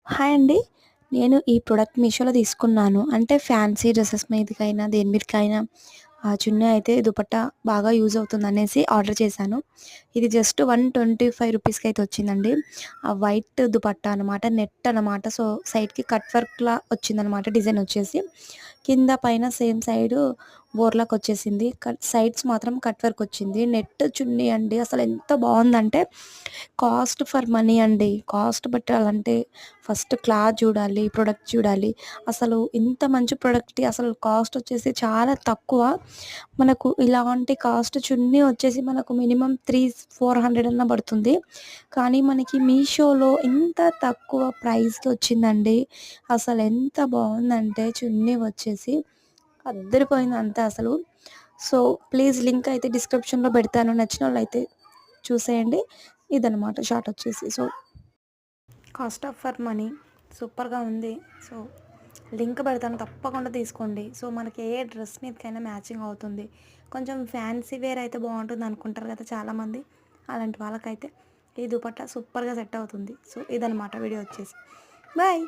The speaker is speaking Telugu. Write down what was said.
హాయ్ అండి. నేను ఈ ప్రొడక్ట్ మీషోలో తీసుకున్నాను. అంటే ఫ్యాన్సీ డ్రెసెస్ మీదకైనా, దేని మీదకైనా చున్నీ అయితే దుపట్టా బాగా యూజ్ అవుతుందనేసి ఆర్డర్ చేశాను. ఇది జస్ట్ 125 రూపీస్‌కి అయితే వచ్చిందండి. ఆ వైట్ దుపట్టా అనమాట. నెట్ అనమాట. సో, సైడ్‌కి కట్ వర్క్‌లా వచ్చిందనమాట డిజైన్ వచ్చేసి. కింద పైన సేమ్ సైడు బోర్లాక్ వచ్చేసింది. సైడ్స్ మాత్రం కట్ వర్క్ వచ్చింది. నెట్ చున్నీ అండి. అసలు ఎంత బావుందంటే కాస్ట్ ఫర్ మనీ అండి. కాస్ట్ పెట్టాలంటే ఫస్ట్ క్లాత్ చూడాలి, ప్రొడక్ట్ చూడాలి. అసలు ఇంత మంచి ప్రొడక్ట్‌కి అసలు కాస్ట్ వచ్చేసి చాలా తక్కువ. మనకు ఇలాంటి కాస్ట్ చున్నీ వచ్చేసి మనకు మినిమమ్ 400 అన్నా పడుతుంది. కానీ మనకి మీషోలో ఇంత తక్కువ ప్రైస్‌కి వచ్చిందండి. అసలు ఎంత బావుందంటే చున్నీ వచ్చేసి అద్దరిపోయింది అంతే అసలు. సో, ప్లీజ్ లింక్ అయితే డిస్క్రిప్షన్‌లో పెడతాను. నచ్చినోళ్ళైతే చూసేయండి. ఇదనమాట షార్ట్ వచ్చేసి. So, cost of for money సూపర్‌గా ఉంది. సో, లింక్ పెడతాను తప్పకుండా తీసుకోండి. సో, మనకి ఏ డ్రెస్ మీదకైనా మ్యాచింగ్ అవుతుంది. కొంచెం ఫ్యాన్సీ వేర్ అయితే బావుంటుంది అనుకుంటారు కదా చాలామంది. అలాంటి వాళ్ళకైతే ఈ దుపట్టా సూపర్‌గా సెట్ అవుతుంది. సో, ఇదనమాట వీడియో వచ్చేసి. బాయ్.